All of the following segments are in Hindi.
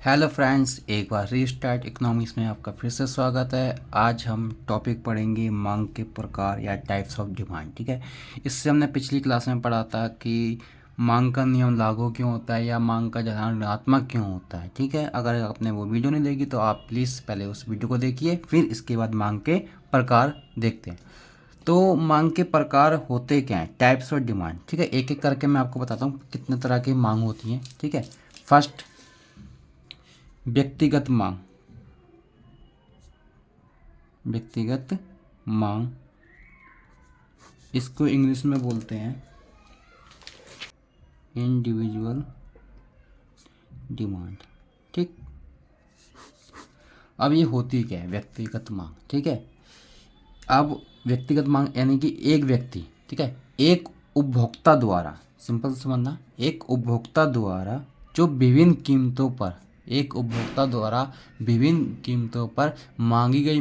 हेलो फ्रेंड्स, एक बार रीस्टार्ट इकोनॉमिक्स में आपका फिर से स्वागत है। आज हम टॉपिक पढ़ेंगे मांग के प्रकार या टाइप्स ऑफ डिमांड। ठीक है, इससे हमने पिछली क्लास में पढ़ा था कि मांग का नियम लागू क्यों होता है या मांग का ढलान ऋणात्मक क्यों होता है। ठीक है, अगर आपने वो वीडियो नहीं देखी तो आप प्लीज़ पहले उस वीडियो को देखिए, फिर इसके बाद मांग के प्रकार देखते हैं। तो मांग के प्रकार होते क्या हैं, टाइप्स ऑफ डिमांड। ठीक है, एक एक करके मैं आपको बताता हूँ कितने तरह की मांग होती हैं। ठीक है, फर्स्ट व्यक्तिगत मांग। व्यक्तिगत मांग, इसको इंग्लिश में बोलते हैं इंडिविजुअल डिमांड। ठीक, अब ये होती क्या है व्यक्तिगत मांग। ठीक है, अब व्यक्तिगत मांग यानी कि एक व्यक्ति, ठीक है, एक उपभोक्ता द्वारा, सिंपल से समझना, एक उपभोक्ता द्वारा जो विभिन्न कीमतों पर, एक उपभोक्ता द्वारा विभिन्न कीमतों पर मांगी गई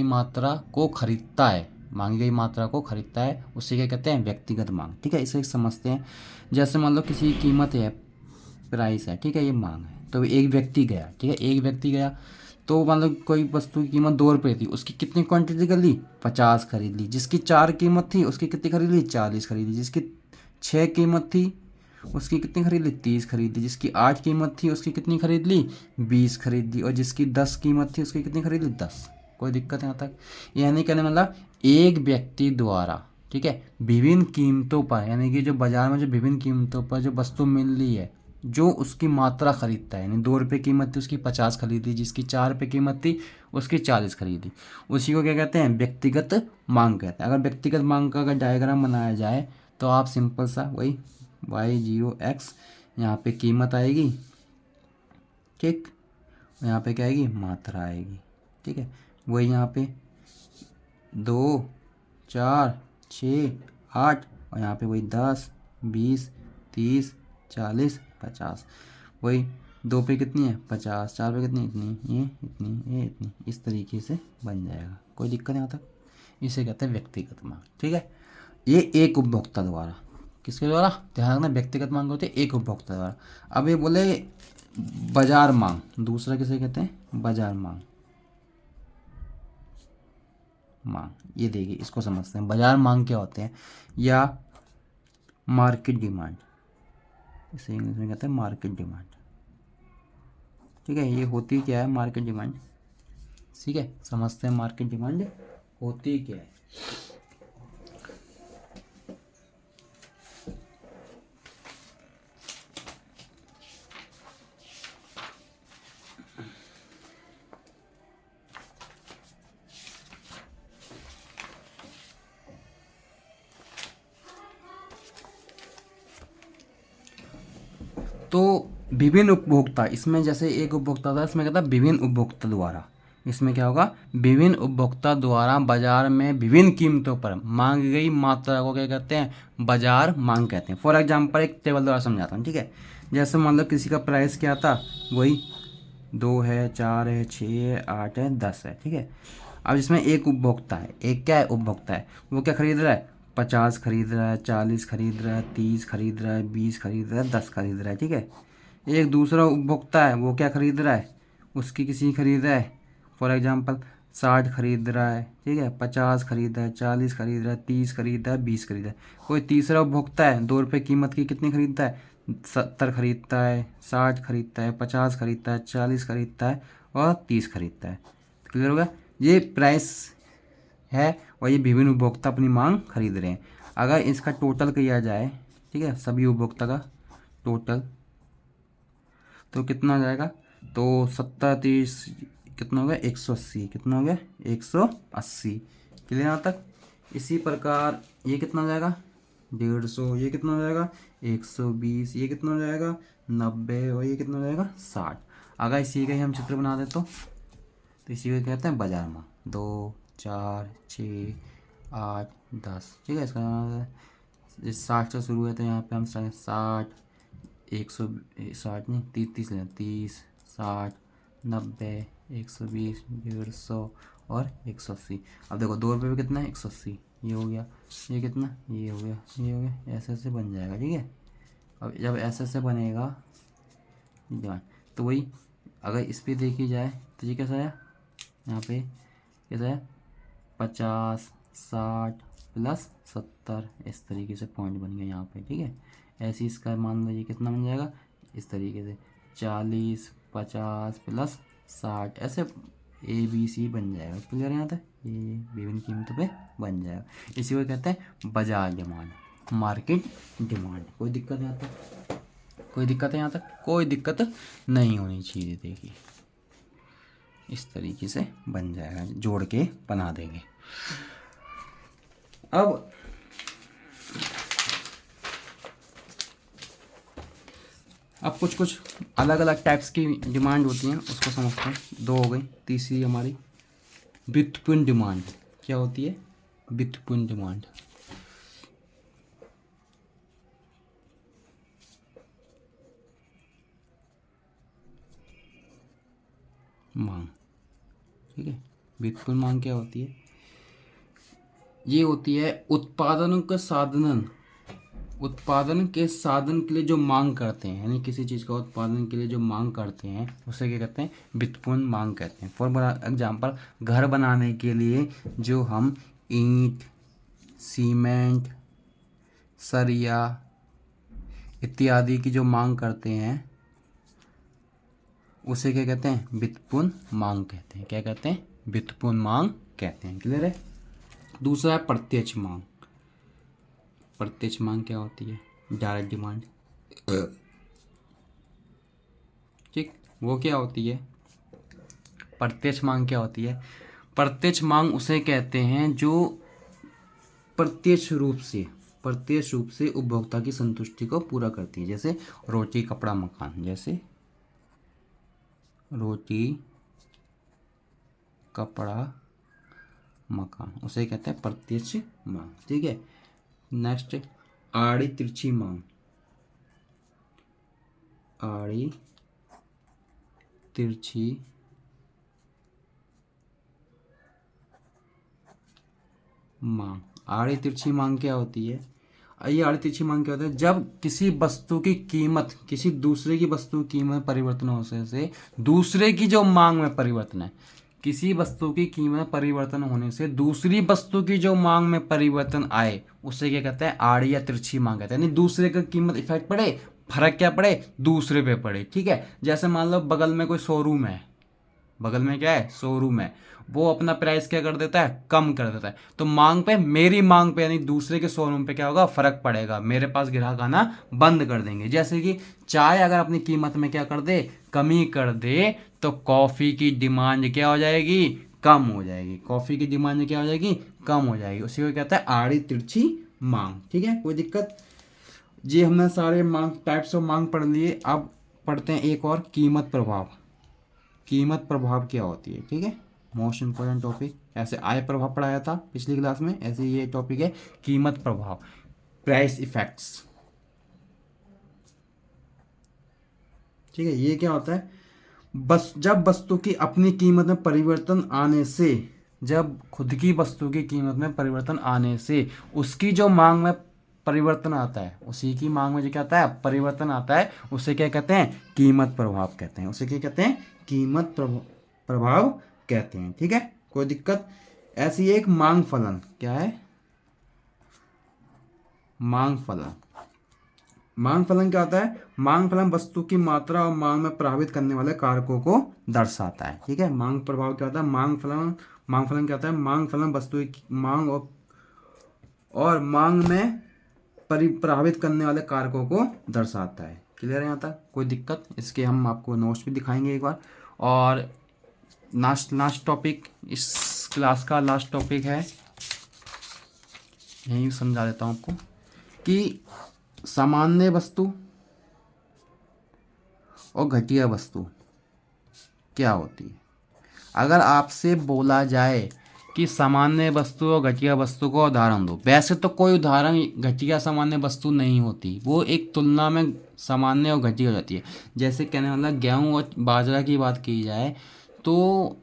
मात्रा को खरीदता है, मांगी गई मात्रा को खरीदता है, उसे क्या कहते हैं, व्यक्तिगत मांग। ठीक है, इसे समझते हैं। जैसे मान लो किसी की कीमत है, प्राइस है, ठीक है, ये मांग है, तो एक व्यक्ति गया, ठीक है, एक व्यक्ति गया, तो मतलब कोई वस्तु की कीमत 2 रुपये थी, उसकी कितनी क्वांटिटी कर ली, 50 खरीद ली। जिसकी 4 कीमत थी उसकी कितनी खरीद ली, 40 खरीद ली। जिसकी 6 कीमत थी उसकी कितनी खरीद ली, 30 खरीद ली। जिसकी 8 कीमत थी उसकी कितनी खरीद ली, 20 खरीद ली। और जिसकी 10 कीमत थी उसकी कितनी खरीद ली, 10। कोई दिक्कत यहाँ तक? यानी कहने मतलब एक व्यक्ति द्वारा, ठीक है, विभिन्न कीमतों पर, यानी कि जो बाजार में जो विभिन्न कीमतों पर जो वस्तु मिल रही है, जो उसकी मात्रा खरीदता है, यानी 2 रुपये कीमत थी उसकी 50 खरीदी, जिसकी 4 रुपये कीमत थी उसकी 40 खरीदी, उसी को क्या कहते हैं, व्यक्तिगत मांग कहते हैं। अगर व्यक्तिगत मांग का अगर डायग्राम बनाया जाए तो आप सिंपल सा वही y0x, यहाँ पे कीमत आएगी, ठीक, यहाँ पे क्या आएगी, मात्रा आएगी। ठीक है, वही यहाँ पे 2, 4, 6, 8, और यहाँ पे वही 10, 20, 30, 40, 50। वही 2 पे कितनी है, 50, 4 पे कितनी, इतनी, ये इतनी, ये इतनी, इस तरीके से बन जाएगा। कोई दिक्कत यहाँ तक? इसे कहते हैं व्यक्तिगत मांग। ठीक है, ये एक उपभोक्ता द्वारा, किसके द्वारा, ध्यान रखना, व्यक्तिगत मांग होती है एक उपभोक्ता द्वारा। अब ये बोले बाजार मांग, दूसरा किसे कहते हैं, बाजार मांग। ये देखिए, इसको समझते हैं, बाजार मांग क्या होते हैं, या मार्केट डिमांड, इसे इंग्लिश में कहते हैं मार्केट डिमांड। ठीक है, ये होती क्या है मार्केट डिमांड, ठीक है, समझते हैं मार्केट डिमांड होती क्या है। तो विभिन्न उपभोक्ता, इसमें जैसे एक उपभोक्ता था, इसमें कहता है विभिन्न उपभोक्ता द्वारा, इसमें क्या होगा, विभिन्न उपभोक्ता द्वारा बाजार में विभिन्न कीमतों पर मांगी गई मात्रा को क्या कहते हैं, बाजार मांग कहते हैं। फॉर एग्जांपल एक टेबल द्वारा समझाता हूँ। ठीक है, जैसे मान लो किसी का प्राइस क्या था, वही 2 है, 4 है, 6 है, 8 है, 10 है। ठीक है, अब इसमें एक उपभोक्ता है, एक क्या है, उपभोक्ता है, वो क्या खरीद रहा है, 50 खरीद रहा है, 40 खरीद रहा है, 30 खरीद रहा है, 20 खरीद रहा है, 10 खरीद रहा है। ठीक है, एक दूसरा उपभोक्ता है, वो क्या खरीद रहा है, उसकी किसी खरीद रहा है, फॉर एग्जांपल 60 खरीद रहा है, ठीक है, 50 खरीद रहा है, 40 खरीद रहा है, 30 खरीद रहा है, 20 खरीद रहा है। कोई तीसरा उपभोक्ता है, 2 रुपये कीमत की कितनी खरीदता है, 70 खरीदता है, 60 खरीदता है, 50 खरीदता है, 40 खरीदता है, और 30 खरीदता है। क्लियर होगा? ये प्राइस है, और ये विभिन्न उपभोक्ता अपनी मांग खरीद रहे हैं। अगर इसका टोटल किया जाए, ठीक है, सभी उपभोक्ता का टोटल, तो कितना आ जाएगा, तो 70, 30, कितना हो गया, 180, कितना हो गया, 180। क्लियर यहाँ तक? इसी प्रकार ये कितना हो जाएगा, 150, ये कितना हो जाएगा, 120, ये कितना हो जाएगा, 90, और ये कितना हो जाएगा, 60। अगर इसी का ही हम चित्र बना दे तो इसी को कहते हैं बाजार मांग। 2, 4, 6, 8, 10। ठीक है, इसका 60 से शुरू है, तो यहाँ पे हम 60, 160 नहीं, 30 लें, 30, 60, 90, 120, 150 और 180। अब देखो 2 रुपये पे कितना है, 180, ये हो गया, ये कितना, ये हो गया, ये हो गया, ऐसे ऐसे बन जाएगा। ठीक है, अब जब ऐसे ऐसे बनेगा डिमांड। तो वही अगर इस पे देखी जाए तो ये कैसा आया, यहाँ पे कैसा है 50, 60 प्लस 70, इस तरीके से पॉइंट बन गया यहाँ पे। ठीक है, ऐसे इसका मान लो ये कितना बन जाएगा इस तरीके से 40, 50 प्लस 60, ऐसे ABC बन जाएगा। क्लियर है यहाँ तक, ये विभिन्न कीमतों पे बन जाएगा। इसी को कहते हैं बाजार डिमांड, मार्केट डिमांड। कोई दिक्कत है यहाँ तक, कोई दिक्कत है यहाँ तक, कोई दिक्कत नहीं होनी चाहिए। देखिए इस तरीके से बन जाएगा, जोड़ के बना देंगे। अब कुछ कुछ अलग अलग टाइप्स की डिमांड होती हैं, उसको समझते हैं। दो हो गई, तीसरी हमारी व्युत्पन्न डिमांड। क्या होती है व्युत्पन्न डिमांड? मांग। ठीक है, व्युत्पन्न मांग क्या होती है? ये होती है उत्पादन के साधन के लिए जो मांग करते हैं, यानी किसी चीज़ का उत्पादन के लिए जो मांग करते हैं उसे क्या कहते हैं, व्युत्पन्न मांग कहते हैं। फॉर एग्जांपल, घर बनाने के लिए जो हम ईंट, सीमेंट, सरिया इत्यादि की जो मांग करते हैं उसे क्या कहते हैं, व्युत्पन्न मांग कहते हैं। क्या कहते हैं, व्युत्पन्न मांग कहते हैं। क्लियर है। दूसरा है प्रत्यक्ष मांग। प्रत्यक्ष मांग क्या होती है? Direct demand. ठीक, वो क्या होती है? प्रत्यक्ष मांग क्या होती है? प्रत्यक्ष मांग उसे कहते हैं जो प्रत्यक्ष रूप से उपभोक्ता की संतुष्टि को पूरा करती है। जैसे रोटी, कपड़ा, मकान। जैसे रोटी, कपड़ा, मकान, उसे कहते हैं प्रत्यक्ष मांग। ठीक है। नेक्स्ट, आड़ी तिरछी मांग। आड़ी तिरछी मांग। आड़ी तिरछी मांग क्या होती है? ये आड़ी तिरछी मांग क्या होता है? जब किसी वस्तु की कीमत किसी दूसरे की वस्तु की कीमत परिवर्तन होने से दूसरे की जो मांग में परिवर्तन है, किसी वस्तु की कीमत परिवर्तन होने से दूसरी वस्तु की जो मांग में परिवर्तन आए उसे क्या कहते हैं, आड़ी या तिरछी मांग कहते हैं। यानी दूसरे का कीमत इफेक्ट पड़े, फर्क क्या पड़े, दूसरे पे पड़े। ठीक है। जैसे मान लो बगल में कोई शोरूम है, बगल में क्या है, शोरूम है, वो अपना प्राइस क्या कर देता है, कम कर देता है। तो मांग पे, मेरी मांग पे यानी दूसरे के शोरूम पे क्या होगा, फर्क पड़ेगा, मेरे पास ग्राहक आना बंद कर देंगे। जैसे कि चाय अगर अपनी कीमत में क्या कर दे, कमी कर दे, तो कॉफ़ी की डिमांड क्या हो जाएगी, कम हो जाएगी। कॉफ़ी की डिमांड क्या हो जाएगी, कम हो जाएगी। उसी को कहता है आड़ी तिरछी मांग। ठीक है, कोई दिक्कत? जी, हमने सारे मांग, टाइप्स ऑफ मांग पढ़ लिए। अब पढ़ते हैं एक और, कीमत प्रभाव। कीमत प्रभाव क्या होती है? ठीक है, मोस्ट इंपॉर्टेंट टॉपिक। ऐसे आय प्रभाव पढ़ाया था पिछली क्लास में, ऐसे ये टॉपिक है कीमत प्रभाव, प्राइस इफेक्ट्स। ठीक है, ये क्या होता है? बस जब वस्तु की अपनी कीमत में परिवर्तन आने से, जब खुद की वस्तु की कीमत में परिवर्तन आने से उसकी जो मांग में परिवर्तन आता है, उसी की मांग में जो क्या आता है, परिवर्तन आता है, उसे क्या कहते हैं, कीमत प्रभाव कहते हैं। उसे क्या कहते हैं, कीमत प्रभाव कहते हैं। ठीक है, कोई दिक्कत? ऐसी एक मांग फलन। क्या है? मांग फलन। मांग फलन क्या होता है? मांग फलन वस्तु की मात्रा और मांग में प्रभावित करने वाले कारकों को दर्शाता है। ठीक है, मांग प्रभाव क्या होता है, मांग फलन क्या होता है? मांग फलन वस्तु की मांग और मांग में प्रभावित करने वाले कारकों को दर्शाता है। क्लियर है यहाँ तक? कोई दिक्कत? इसके हम आपको नोट्स भी दिखाएंगे एक बार। और लास्ट टॉपिक, इस क्लास का लास्ट टॉपिक है, यही समझा देता हूँ आपको, कि सामान्य वस्तु और घटिया वस्तु क्या होती है। अगर आपसे बोला जाए कि सामान्य वस्तु और घटिया वस्तु का उदाहरण दो, वैसे तो कोई उदाहरण घटिया सामान्य वस्तु नहीं होती, वो एक तुलना में सामान्य और घटिया हो जाती है। जैसे कहने वाला गेहूँ और बाजरा की बात की जाए तो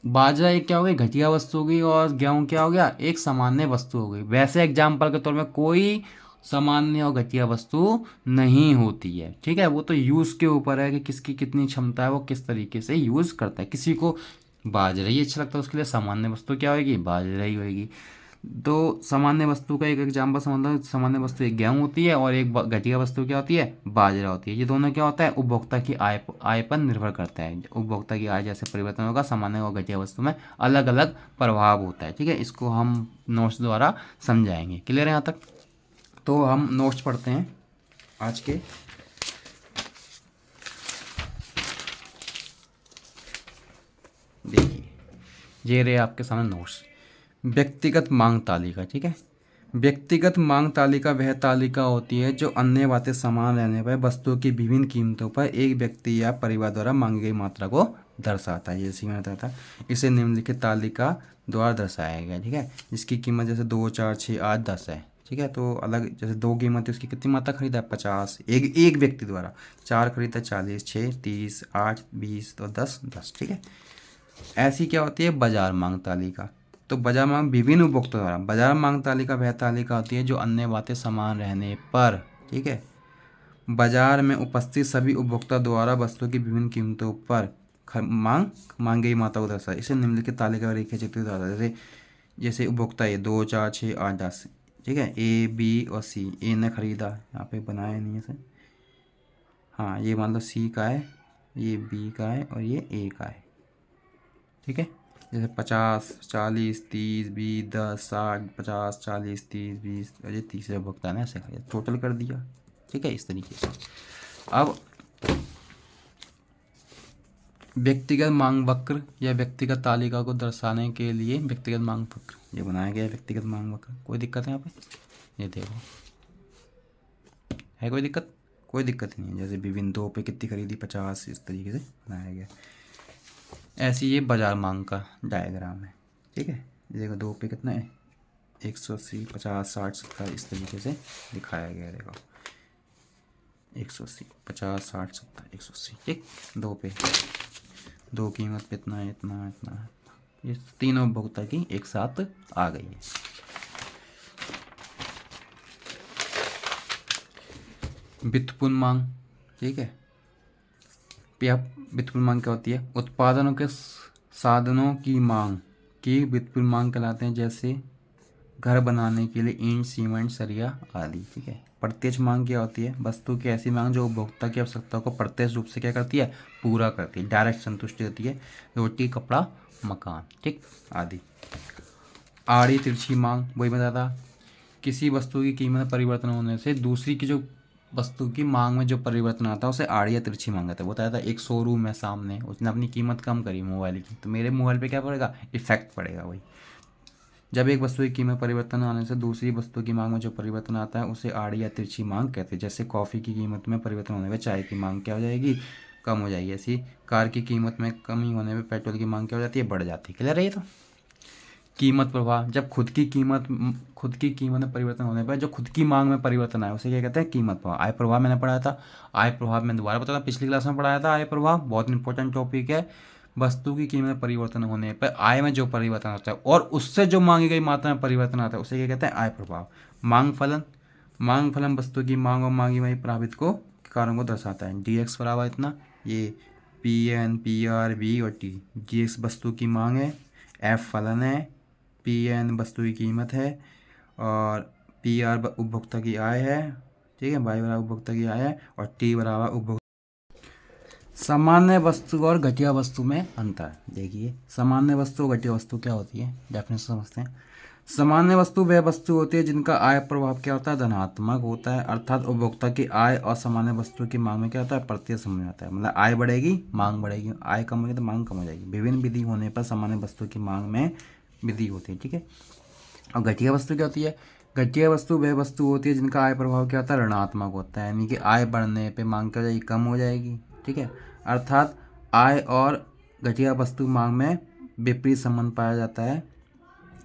बाजरा एक क्या हो गई, घटिया वस्तु हो गई, और गेहूँ क्या हो गया, एक सामान्य वस्तु हो गई। वैसे एग्जाम्पल के तौर में कोई सामान्य और घटिया वस्तु नहीं होती है। ठीक है, वो तो यूज़ के ऊपर है कि किसकी कितनी क्षमता है, वो किस तरीके से यूज़ करता है। किसी को बाजरा ही अच्छा लगता है, उसके लिए सामान्य वस्तु क्या होगी, बाजरा ही होगी। तो सामान्य वस्तु का एक एग्जाम्पल समझ लो, सामान्य वस्तु एक गेहूँ होती है और एक घटिया वस्तु क्या होती है, बाजरा होती है। ये दोनों क्या होता है, उपभोक्ता की आय पर निर्भर करता है। उपभोक्ता की आय जैसे परिवर्तन होगा, सामान्य और घटिया वस्तु में अलग अलग प्रभाव होता है। ठीक है, इसको हम नोट्स द्वारा समझाएंगे। क्लियर है यहाँ तक? तो हम नोट्स पढ़ते हैं आज के। देखिए, ये रहे आपके सामने नोट्स। व्यक्तिगत मांग तालिका। ठीक है, व्यक्तिगत मांग तालिका वह तालिका होती है जो अन्य बातें समान रहने पर वस्तुओं की विभिन्न कीमतों पर एक व्यक्ति या परिवार द्वारा मांगी गई मात्रा को दर्शाता है। जैसे मैंने बताया था, इसे निम्नलिखित तालिका द्वारा दर्शाया गया। ठीक है, जिसकी कीमत जैसे 2, 4, 6, 8, 10 है। ठीक है, तो अलग जैसे 2 कीमत है, उसकी कितनी मात्रा खरीदा है, 50, एक व्यक्ति द्वारा। 4 खरीदा 40, 6 30, 8 20, तो 10 10। ठीक है, ऐसी क्या होती है, बाजार मांग तालिका। तो बाजार मांग विभिन्न उपभोक्ता द्वारा, बाजार मांग तालिका वह तालिका होती है जो अन्य बातें समान रहने पर, ठीक है, बाजार में उपस्थित सभी उपभोक्ता द्वारा वस्तुओं की विभिन्न कीमतों पर मांग गई मात्रा को दर्शाता है। इसे निम्नलिखित तालिका रेखा चित्रित होता है। जैसे जैसे उपभोक्ता है 2, 4, 6, 8, 10। ठीक है, ए बी और सी। ए ने खरीदा, यहाँ पे बनाया नहीं है सर। हाँ, ये मान लो सी का है, ये बी का है और ये ए का है। ठीक है, जैसे 50, 40, 30, 20, 10, 60, 50, 40, 30, 20, और ये तीसरे भुगतान है, ऐसे टोटल कर दिया। ठीक है, इस तरीके से। अब व्यक्तिगत मांग वक्र या व्यक्तिगत तालिका को दर्शाने के लिए व्यक्तिगत मांग वक्र ये बनाया गया है। व्यक्तिगत मांग वक्र, कोई दिक्कत है यहाँ पे? ये देखो, है कोई दिक्कत? कोई दिक्कत नहीं है। जैसे विभिन्न 2 पे कितनी खरीदी, 50, इस तरीके से बनाया गया। ऐसी ये बाजार मांग का डायग्राम है। ठीक है, देखो 2 पे कितना है, 180, 50, 60, 70, इस तरीके से दिखाया गया है। देखो 180, 50, 60, 70, 180। ठीक, 2 पे 2 कीमत पे इतना है, इतना इतना। ये तीनों उपभोक्ता की एक साथ आ गई है। व्युत्पन्न मांग। ठीक है, व्युत्पन्न मांग क्या होती है, उत्पादनों के साधनों की मांग की व्युत्पन्न मांग कहलाते हैं। जैसे घर बनाने के लिए ईंट, सीमेंट, सरिया आदि। ठीक है, प्रत्यक्ष मांग क्या होती है, वस्तु की ऐसी मांग जो उपभोक्ता की आवश्यकताओं को प्रत्यक्ष रूप से क्या करती है, पूरा करती है, डायरेक्ट संतुष्टि देती है। रोटी, कपड़ा, मकान, ठीक आदि। आड़ी तिरछी मांग, वही बताया था, किसी वस्तु की कीमत में परिवर्तन होने से दूसरी की जो वस्तु की मांग में जो परिवर्तन आता है उसे आड़ी या तिरछी मांग आता है। बताया था, एक शोरूम है सामने, उसने अपनी कीमत कम करी मोबाइल की, तो मेरे मोबाइल पे क्या पड़ेगा, इफेक्ट पड़ेगा। वही जब एक वस्तु की कीमत परिवर्तन आने से दूसरी वस्तु की मांग में जो परिवर्तन आता है उसे आड़ी या तिरछी मांग कहते हैं। जैसे कॉफ़ी की कीमत में परिवर्तन होने पर चाय की मांग क्या हो जाएगी, कम हो जाएगी। ऐसी कार की कीमत में कमी होने पर पेट्रोल की मांग क्या हो जाती है, बढ़ जाती है। क्लियर है ये? तो कीमत प्रभाव, जब खुद की कीमत में परिवर्तन होने पर जो खुद की मांग में परिवर्तन आए उसे क्या कहते हैं, कीमत प्रभाव। आय प्रभाव मैंने पढ़ाया था, आय प्रभाव मैंने दोबारा बताया था, पिछली क्लास में पढ़ाया था। आय प्रभाव बहुत इंपॉर्टेंट टॉपिक है। वस्तु की कीमत में परिवर्तन होने पर आय में जो परिवर्तन होता है और उससे जो मांगी गई मात्रा में परिवर्तन आता है उसे क्या कहते हैं, आय प्रभाव। मांग फलन, मांग फलन वस्तु की मांग और मांगी हुई प्रभावित को कारणों को दर्शाता है। डी एक्स बराबर इतना, ये P N, P R, V और टी। जी एक्स वस्तु की मांग है, एफ फलन है, पी एन वस्तु की कीमत है और पी आर उपभोक्ता की आय है। ठीक है, वाई बराबर उपभोक्ता की आय है और टी बराबर उपभोक्ता। सामान्य वस्तु और घटिया वस्तु में अंतर देखिए। सामान्य वस्तु और घटिया वस्तु क्या होती है, डेफिनेशन समझते हैं। सामान्य वस्तु वह वस्तु होती है जिनका आय प्रभाव क्या होता है, धनात्मक होता है। अर्थात उपभोक्ता की आय और सामान्य वस्तु की मांग में क्या होता है, प्रत्यक्ष संबंध आता है। मतलब आय बढ़ेगी, मांग बढ़ेगी, आय कम होगी तो मांग कम हो जाएगी। विभिन्न विधि होने पर सामान्य वस्तु की मांग में विधि होती है। ठीक है, और घटिया वस्तु क्या होती है, घटिया वस्तु वह वस्तु होती है जिनका आय प्रभाव क्या होता है, ऋणात्मक होता है। यानी कि आय बढ़ने पे मांग क्या हो जाएगी, कम हो जाएगी। ठीक है, अर्थात आय और घटिया वस्तु मांग में विपरीत संबंध पाया जाता है।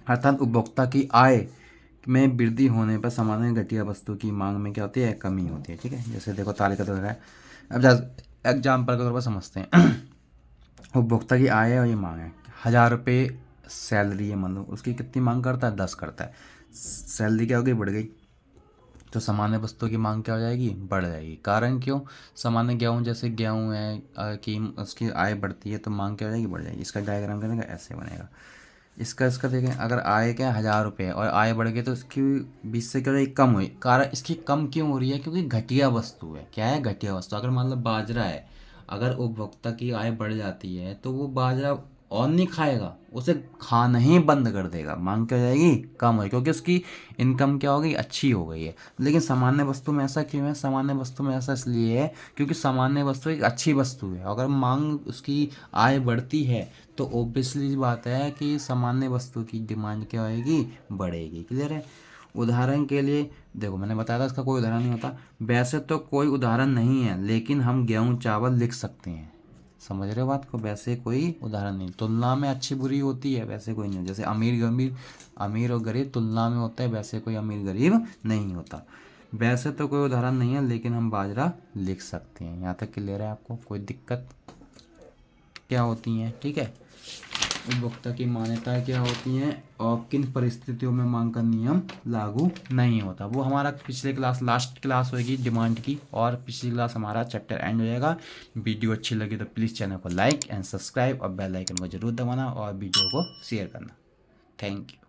अर्थात उपभोक्ता की आय में वृद्धि होने पर सामान्य घटिया वस्तु की मांग में क्या होती है, कमी होती है। ठीक है, जैसे देखो तालिका दे रहा है। अब एग्जाम्पल के तौर पर समझते हैं। उपभोक्ता की आय है और ये मांग है, 1000 रुपये सैलरी है, मतलब उसकी कितनी मांग करता है, 10 करता है। सैलरी क्या हो गई, बढ़ गई, तो सामान्य वस्तुओं की मांग क्या हो जाएगी, बढ़ जाएगी। कारण क्यों, सामान्य गेहूँ जैसे गेहूँ है कि उसकी आय बढ़ती है तो मांग क्या हो जाएगी, बढ़ जाएगी। इसका डायग्राम करेंगे ऐसे बनेगा। इसका देखें, अगर आय क्या 1000 रुपये है और आय बढ़ गई तो इसकी 20 से क्या हो जाएगी, कम हुई। कारण इसकी कम क्यों हो रही है, क्योंकि घटिया वस्तु है। क्या है, घटिया वस्तु। अगर मान लो बाजरा है, अगर उपभोक्ता की आय बढ़ जाती है तो वो बाजरा और नहीं खाएगा, उसे खाना ही बंद कर देगा, मांग क्या हो जाएगी, कम हो, क्योंकि उसकी इनकम क्या हो गई, अच्छी हो गई है। लेकिन सामान्य वस्तु में ऐसा क्यों है, सामान्य वस्तु में ऐसा इसलिए है क्योंकि सामान्य वस्तु एक अच्छी वस्तु है। अगर मांग उसकी आय बढ़ती है तो ऑब्वियसली बात है कि सामान्य वस्तु की डिमांड क्या होएगी, बढ़ेगी। क्लियर है। उदाहरण के लिए देखो, मैंने बताया था इसका कोई उदाहरण नहीं होता। वैसे तो कोई उदाहरण नहीं है, लेकिन हम गेहूँ चावल लिख सकते हैं। समझ रहे हो बात को, वैसे कोई उदाहरण नहीं। तुलना में अच्छी बुरी होती है, वैसे कोई नहीं। जैसे अमीर और गरीब तुलना में होता है, वैसे कोई अमीर गरीब नहीं होता। वैसे तो कोई उदाहरण नहीं है, लेकिन हम बाजरा लिख सकते हैं। यहाँ तक क्लियर है आपको, कोई दिक्कत क्या होती हैं, ठीक है। उपभोक्ता की मान्यताएं क्या होती हैं और किन परिस्थितियों में मांग का नियम लागू नहीं होता, वो हमारा पिछले क्लास, लास्ट क्लास होगी डिमांड की, और पिछली क्लास हमारा चैप्टर एंड हो जाएगा। वीडियो अच्छी लगी तो प्लीज़ चैनल को लाइक एंड सब्सक्राइब और बेल आइकन को जरूर दबाना और वीडियो को शेयर करना। Thank you.